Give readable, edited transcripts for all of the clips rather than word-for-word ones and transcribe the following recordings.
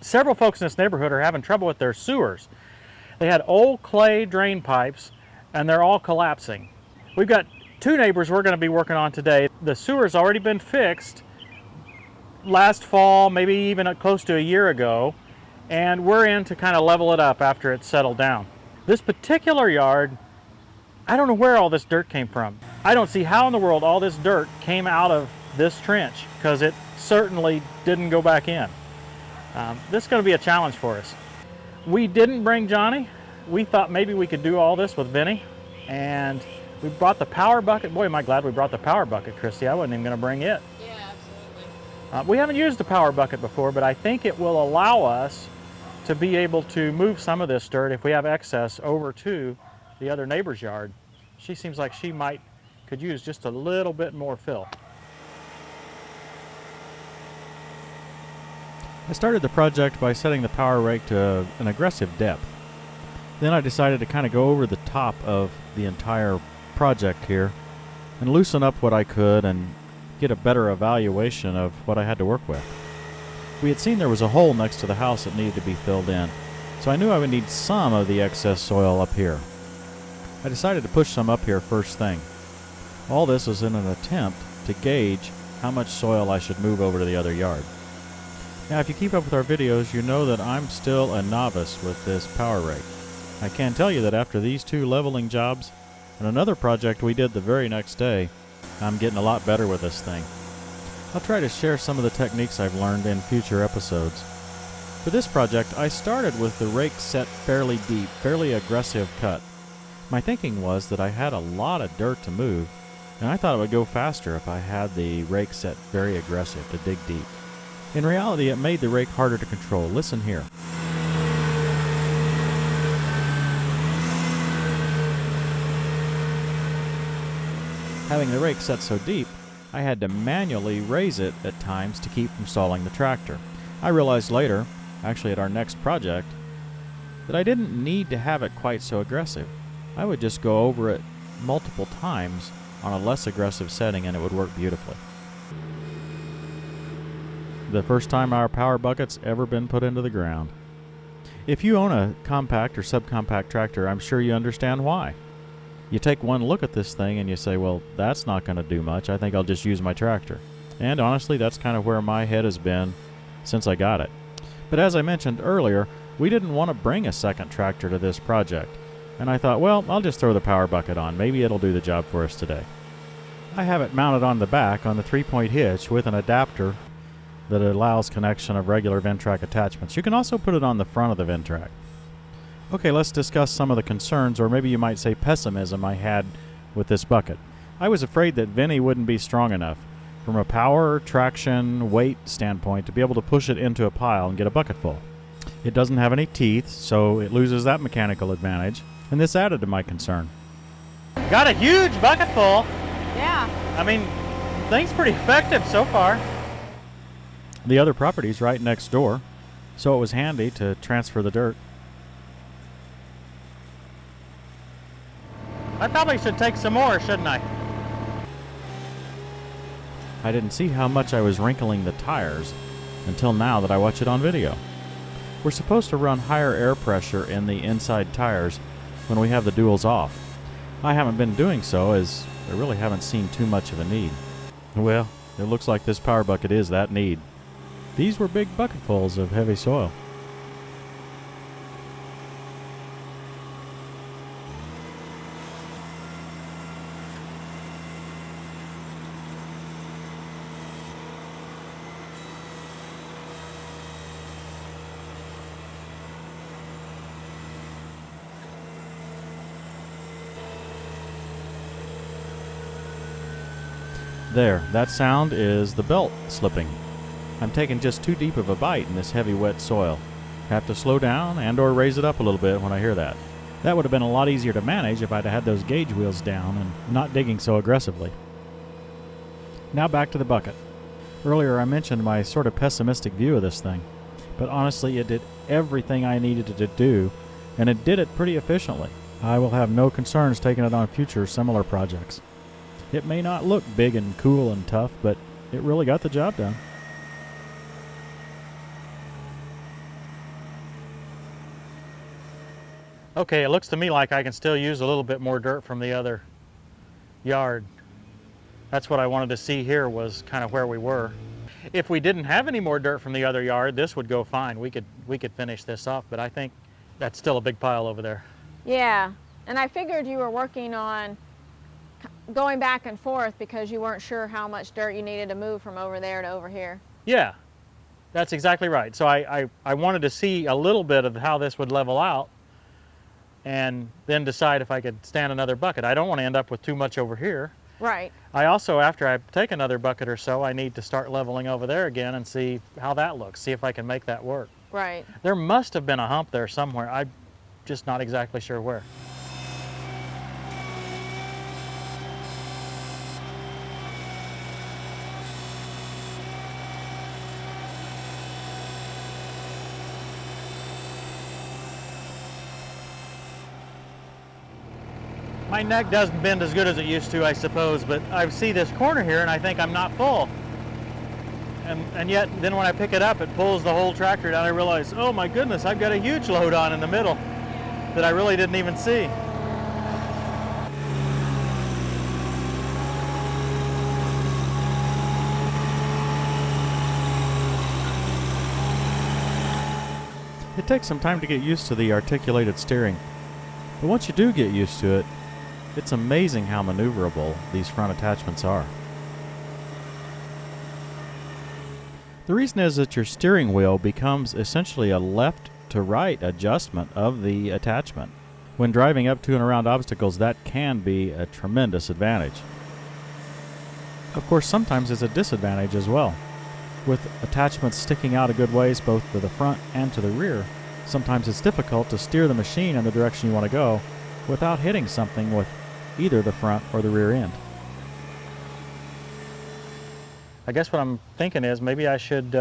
several folks in this neighborhood are having trouble with their sewers. They had old clay drain pipes and they're all collapsing. We've got two neighbors we're going to be working on today. The sewer's already been fixed last fall, maybe even close to a year ago, and we're in to kind of level it up after it's settled down. This particular yard, I don't know where all this dirt came from. I don't see how in the world all this dirt came out of this trench, because it certainly didn't go back in. This is going to be a challenge for us. We didn't bring Johnny. We thought maybe we could do all this with Vinny, and we brought the power bucket. Boy, am I glad we brought the power bucket, Christy. I wasn't even going to bring it. Yeah, absolutely. We haven't used the power bucket before, but I think it will allow us to be able to move some of this dirt if we have excess over to the other neighbor's yard. She seems like she could use just a little bit more fill. I started the project by setting the power rake to an aggressive depth. Then I decided to kind of go over the top of the entire project here and loosen up what I could and get a better evaluation of what I had to work with. We had seen there was a hole next to the house that needed to be filled in, so I knew I would need some of the excess soil up here. I decided to push some up here first thing. All this was in an attempt to gauge how much soil I should move over to the other yard. Now, if you keep up with our videos, you know that I'm still a novice with this power rake. I can tell you that after these two leveling jobs and another project we did the very next day, I'm getting a lot better with this thing. I'll try to share some of the techniques I've learned in future episodes. For this project, I started with the rake set fairly deep, fairly aggressive cut. My thinking was that I had a lot of dirt to move, and I thought it would go faster if I had the rake set very aggressive to dig deep. In reality, it made the rake harder to control. Listen here. Having the rake set so deep, I had to manually raise it at times to keep from stalling the tractor. I realized later, actually at our next project, that I didn't need to have it quite so aggressive. I would just go over it multiple times on a less aggressive setting and it would work beautifully. The first time our power bucket's ever been put into the ground. If you own a compact or subcompact tractor, I'm sure you understand why. You take one look at this thing and you say, well, that's not going to do much. I think I'll just use my tractor. And honestly, that's kind of where my head has been since I got it. But as I mentioned earlier, we didn't want to bring a second tractor to this project. And I thought, well, I'll just throw the power bucket on. Maybe it'll do the job for us today. I have it mounted on the back on the 3-point hitch with an adapter that allows connection of regular Ventrac attachments. You can also put it on the front of the Ventrac. Okay, let's discuss some of the concerns, or maybe you might say pessimism, I had with this bucket. I was afraid that Vinny wouldn't be strong enough from a power, traction, weight standpoint to be able to push it into a pile and get a bucket full. It doesn't have any teeth, so it loses that mechanical advantage, and this added to my concern. Got a huge bucket full. Yeah. I mean, thing's pretty effective so far. The other property's right next door, so it was handy to transfer the dirt. I probably should take some more, shouldn't I? I didn't see how much I was wrinkling the tires until now that I watch it on video. We're supposed to run higher air pressure in the inside tires when we have the duals off. I haven't been doing so as I really haven't seen too much of a need. Well, it looks like this power bucket is that need. These were big bucketfuls of heavy soil. There, that sound is the belt slipping. I'm taking just too deep of a bite in this heavy wet soil. Have to slow down and or raise it up a little bit when I hear that. That would have been a lot easier to manage if I'd had those gauge wheels down and not digging so aggressively. Now back to the bucket. Earlier I mentioned my sort of pessimistic view of this thing, but honestly it did everything I needed it to do, and it did it pretty efficiently. I will have no concerns taking it on future similar projects. It may not look big and cool and tough, but it really got the job done. Okay, it looks to me like I can still use a little bit more dirt from the other yard. That's what I wanted to see here, was kind of where we were. If we didn't have any more dirt from the other yard, this would go fine. We could finish this off, but I think that's still a big pile over there. Yeah, and I figured you were working on going back and forth because you weren't sure how much dirt you needed to move from over there to over here. Yeah, that's exactly right. So I wanted to see a little bit of how this would level out and then decide if I could stand another bucket. I don't want to end up with too much over here. Right. I also, after I take another bucket or so, I need to start leveling over there again and see how that looks, see if I can make that work. Right. There must have been a hump there somewhere. I'm just not exactly sure where. My neck doesn't bend as good as it used to, I suppose, but I see this corner here and I think I'm not full. And yet, then when I pick it up, it pulls the whole tractor down. I realize, oh my goodness, I've got a huge load on in the middle that I really didn't even see. It takes some time to get used to the articulated steering, but once you do get used to it, it's amazing how maneuverable these front attachments are. The reason is that your steering wheel becomes essentially a left to right adjustment of the attachment. When driving up to and around obstacles, that can be a tremendous advantage. Of course, sometimes it's a disadvantage as well. With attachments sticking out a good ways both to the front and to the rear, sometimes it's difficult to steer the machine in the direction you want to go without hitting something with either the front or the rear end. I guess what I'm thinking is maybe I should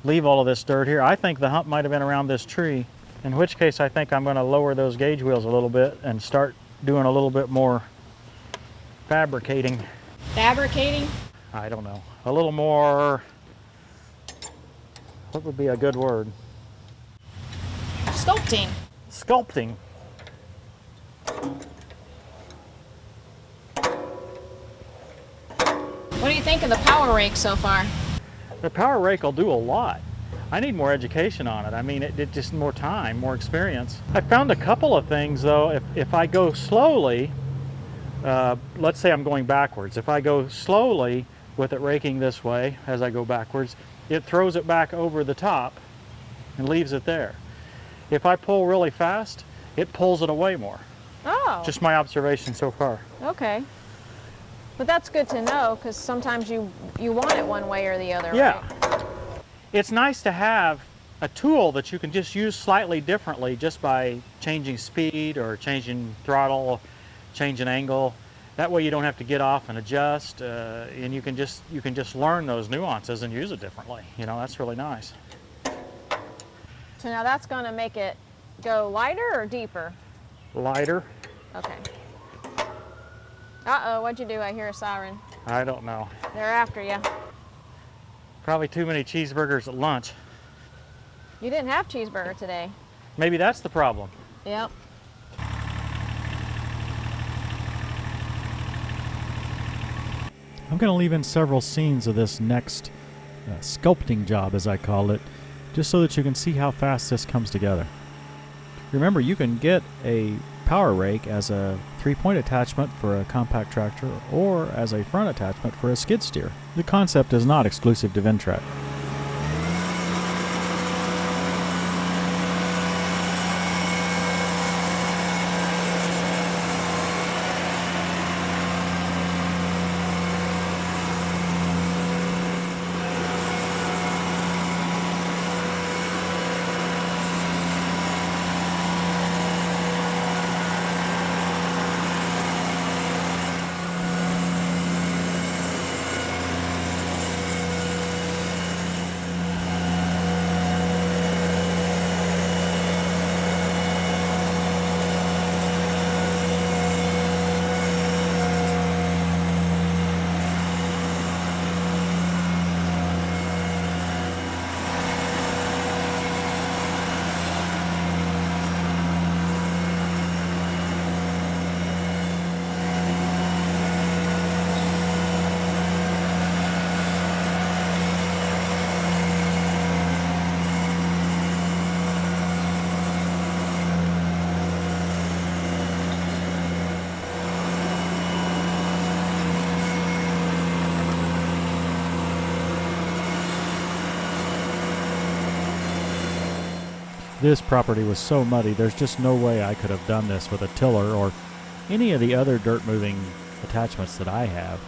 leave all of this dirt here. I think the hump might have been around this tree, in which case I think I'm going to lower those gauge wheels a little bit and start doing a little bit more fabricating. Fabricating? I don't know. A little more, what would be a good word? Sculpting. Sculpting. What do you think of the power rake so far? The power rake will do a lot. I need more education on it. I mean, it just more time, more experience. I found a couple of things though. If I go slowly, let's say I'm going backwards. If I go slowly with it raking this way as I go backwards, it throws it back over the top and leaves it there. If I pull really fast, it pulls it away more. Oh. Just my observation so far. Okay. But that's good to know, because sometimes you want it one way or the other, Yeah. right? It's nice to have a tool that you can just use slightly differently just by changing speed or changing throttle, changing angle. That way you don't have to get off and adjust, and you can just learn those nuances and use it differently. You know, that's really nice. So now that's going to make it go lighter or deeper? Lighter? Okay. Uh-oh, what'd you do? I hear a siren. I don't know. They're after you. Probably too many cheeseburgers at lunch. You didn't have cheeseburger today. Maybe that's the problem. Yep. I'm going to leave in several scenes of this next sculpting job, as I call it, just so that you can see how fast this comes together. Remember, you can get a power rake as a 3-point attachment for a compact tractor or as a front attachment for a skid steer. The concept is not exclusive to Ventrac. This property was so muddy, there's just no way I could have done this with a tiller or any of the other dirt moving attachments that I have.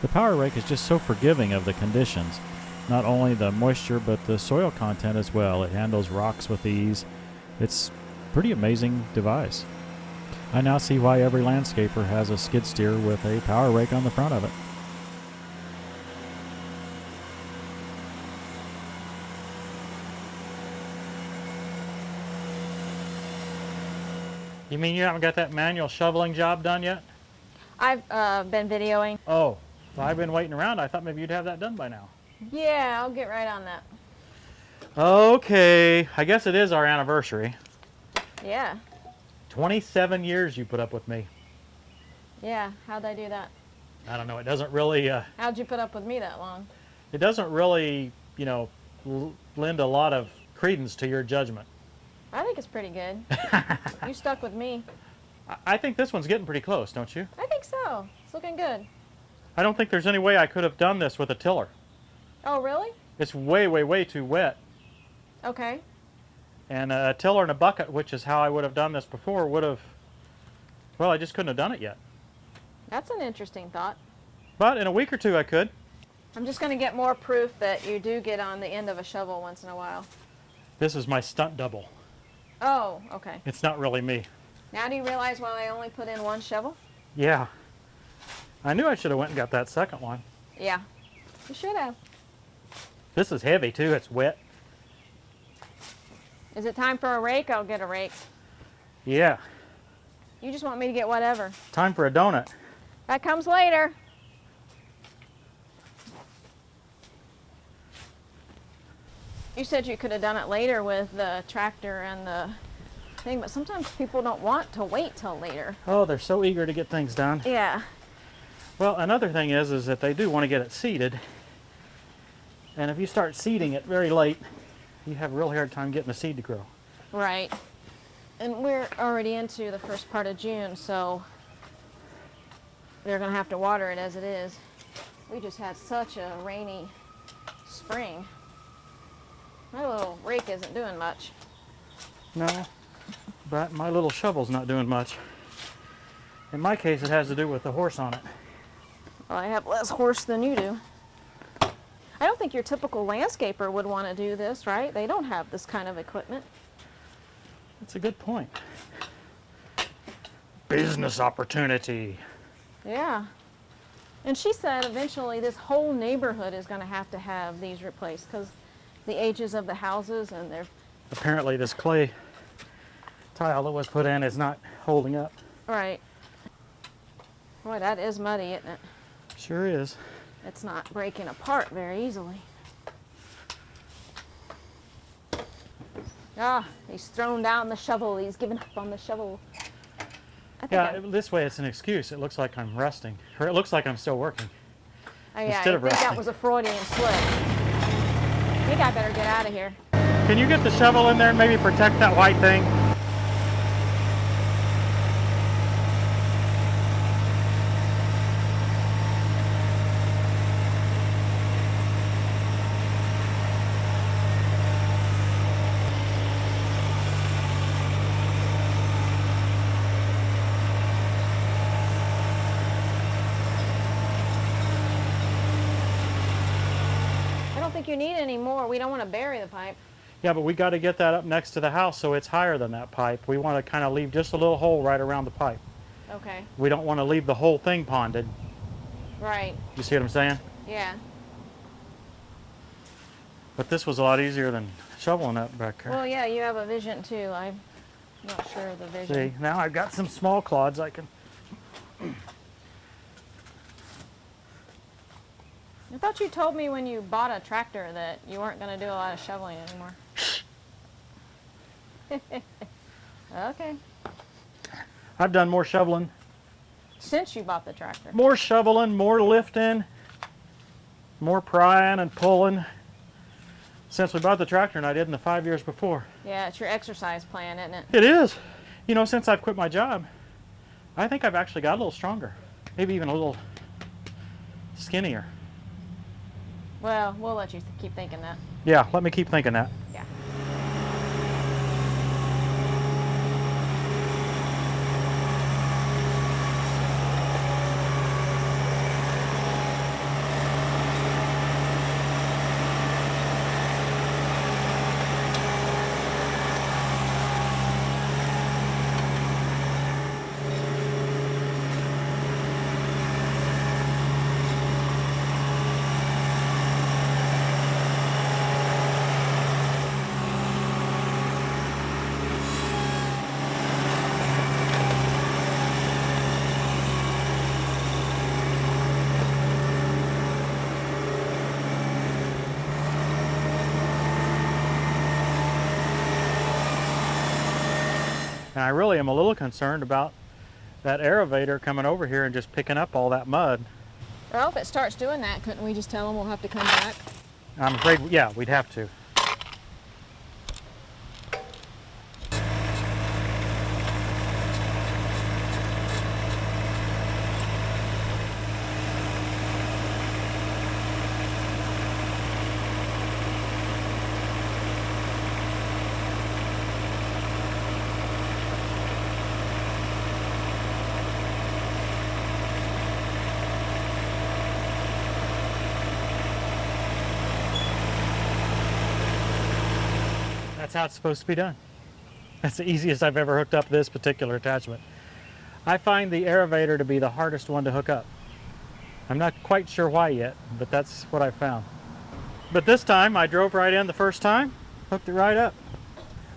The power rake is just so forgiving of the conditions, not only the moisture but the soil content as well. It handles rocks with ease. It's a pretty amazing device. I now see why every landscaper has a skid steer with a power rake on the front of it. You mean you haven't got that manual shoveling job done yet? I've been videoing. Oh, well, I've been waiting around. I thought maybe you'd have that done by now. Yeah, I'll get right on that. Okay, I guess it is our anniversary. Yeah. 27 years you put up with me. Yeah, how'd I do that? I don't know, it doesn't really, How'd you put up with me that long? it doesn't really, you know, lend a lot of credence to your judgment. I think it's pretty good. You stuck with me. I think this one's getting pretty close, don't you? I think so. It's looking good. I don't think there's any way I could have done this with a tiller. Oh, really? It's way, way, way too wet. Okay. And a tiller and a bucket, which is how I would have done this before, would have, well, I just couldn't have done it yet. That's an interesting thought. But in a week or two I could. I'm just going to get more proof that you do get on the end of a shovel once in a while. This is my stunt double. Oh, okay. It's not really me. Now do you realize why I only put in one shovel? Yeah. I knew I should have went and got that second one. Yeah, you should have. This is heavy too, it's wet. Is it time for a rake? I'll get a rake. Yeah. You just want me to get whatever. Time for a donut. That comes later. You said you could have done it later with the tractor and the thing, but sometimes people don't want to wait till later. Oh, they're so eager to get things done. Yeah. Well, another thing is that they do want to get it seeded. And if you start seeding it very late, you have a real hard time getting the seed to grow. Right. And we're already into the first part of June, so they're going to have to water it as it is. We just had such a rainy spring. My little rake isn't doing much. No, but my little shovel's not doing much. In my case, it has to do with the horse on it. Well, I have less horse than you do. I don't think your typical landscaper would want to do this, right? They don't have this kind of equipment. That's a good point. Business opportunity. Yeah. And she said eventually this whole neighborhood is going to have these replaced because the ages of the houses and their... Apparently this clay tile that was put in is not holding up. Right. Boy, that is muddy, isn't it? Sure is. It's not breaking apart very easily. Ah, he's thrown down the shovel. He's given up on the shovel. Yeah, this way it's an excuse. It looks like I'm resting. Or it looks like I'm still working. Oh, yeah, instead I of think that resting. was a Freudian slip. I think I better get out of here. Can you get the shovel in there and maybe protect that white thing? I don't think you need any more. We don't want to bury the pipe. Yeah, but we got to get that up next to the house so it's higher than that pipe. We want to kind of leave just a little hole right around the pipe. Okay. We don't want to leave the whole thing ponded. Right. You see what I'm saying? Yeah. But this was a lot easier than shoveling up back there. Well, yeah, you have a vision too. I'm not sure of the vision. See, now I've got some small clods I can... I thought you told me when you bought a tractor that you weren't going to do a lot of shoveling anymore. Okay. I've done more shoveling. Since you bought the tractor. More shoveling, more lifting, more prying and pulling since we bought the tractor than I did in the 5 years before. Yeah, it's your exercise plan, isn't it? It is. You know, since I've quit my job, I think I've actually got a little stronger. Maybe even a little skinnier. Well, we'll let you keep thinking that. Yeah, let me keep thinking that. Yeah. And I really am a little concerned about that Aera-vator coming over here and just picking up all that mud. Well, if it starts doing that, couldn't we just tell them we'll have to come back? I'm afraid, yeah, we'd have to. That's how it's supposed to be done. That's the easiest I've ever hooked up this particular attachment. I find the Aera-vator to be the hardest one to hook up. I'm not quite sure why yet, but that's what I found. But this time I drove right in the first time, hooked it right up.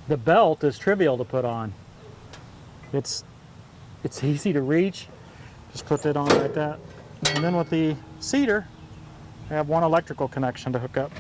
The belt is trivial to put on. It's easy to reach. Just put it on like that. And then with the seeder, I have one electrical connection to hook up.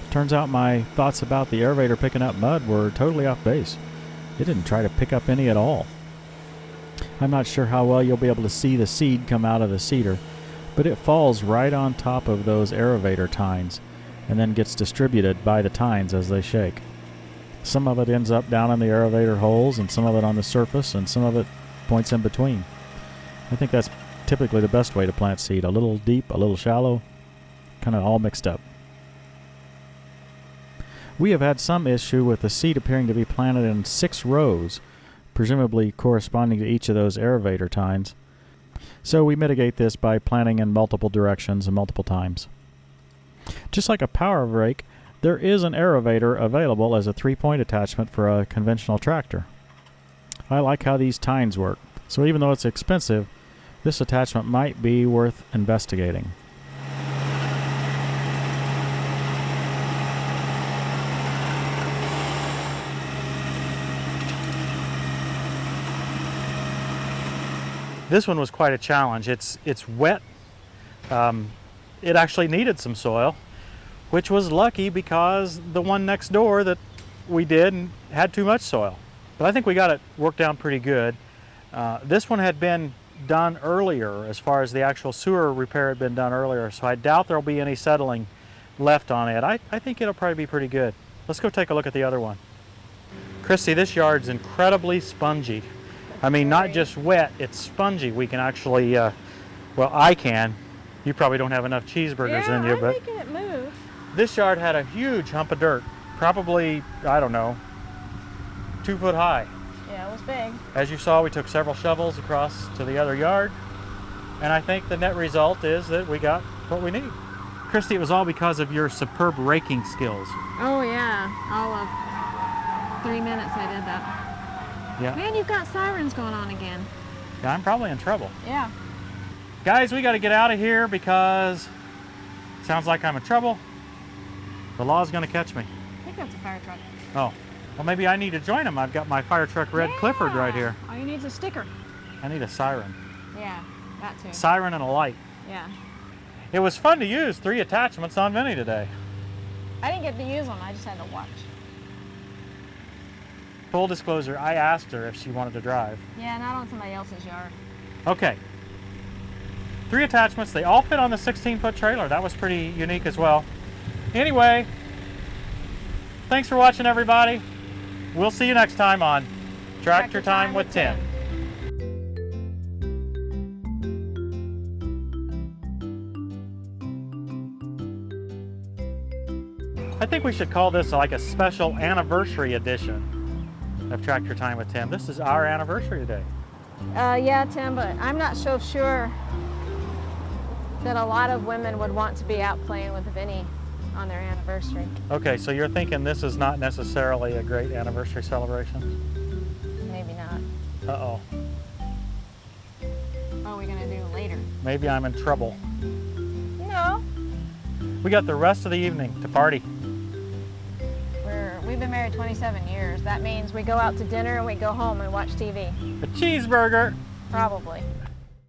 Turns out my thoughts about the Aera-vator picking up mud were totally off base. It didn't try to pick up any at all. I'm not sure how well you'll be able to see the seed come out of the seeder, but it falls right on top of those Aera-vator tines and then gets distributed by the tines as they shake. Some of it ends up down in the Aera-vator holes and some of it on the surface and some of it points in between. I think that's typically the best way to plant seed, a little deep, a little shallow, kind of all mixed up. We have had some issue with the seed appearing to be planted in 6 rows, presumably corresponding to each of those Aera-vator tines. So we mitigate this by planting in multiple directions and multiple times. Just like a power rake, there is an Aera-vator available as a 3-point attachment for a conventional tractor. I like how these tines work, so even though it's expensive, this attachment might be worth investigating. This one was quite a challenge. It's wet. It actually needed some soil, which was lucky because the one next door that we did had too much soil. But I think we got it worked out pretty good. This one had been done earlier as far as the actual sewer repair had been done earlier, so I doubt there'll be any settling left on it. I think it'll probably be pretty good. Let's go take a look at the other one. Christy, this yard's incredibly spongy. I mean, not just wet, it's spongy. We can actually, well, I can. You probably don't have enough cheeseburgers in you, but I'm making it move. this yard had a huge hump of dirt, probably, I don't know, 2 foot high. Yeah, it was big. As you saw, we took several shovels across to the other yard, and I think the net result is that we got what we need. Christy, it was all because of your superb raking skills. Oh yeah, all of 3 minutes I did that. Yeah. Man, you've got sirens going on again. Yeah, I'm probably in trouble. Yeah. Guys, we got to get out of here because it sounds like I'm in trouble. The law's going to catch me. I think that's a fire truck. Oh, well, maybe I need to join them. I've got my fire truck Red Clifford right here. All you need is a sticker. I need a siren. Yeah, that too. Siren and a light. Yeah. It was fun to use 3 attachments on Vinny today. I didn't get to use them, I just had to watch. Full disclosure, I asked her if she wanted to drive. Yeah, not on somebody else's yard. Okay. 3 attachments, they all fit on the 16-foot trailer. That was pretty unique as well. Anyway, thanks for watching, everybody. We'll see you next time on Tractor Time with Tim. I think we should call this like a special anniversary edition of Tractor Time with Tim. This is our anniversary today. Yeah, Tim, but I'm not so sure that a lot of women would want to be out playing with Vinny on their anniversary. Okay, so you're thinking this is not necessarily a great anniversary celebration? Maybe not. Uh-oh. What are we gonna do later? Maybe I'm in trouble. No. We got the rest of the evening to party. We've been married 27 years. That means we go out to dinner and we go home and watch TV. A cheeseburger. Probably.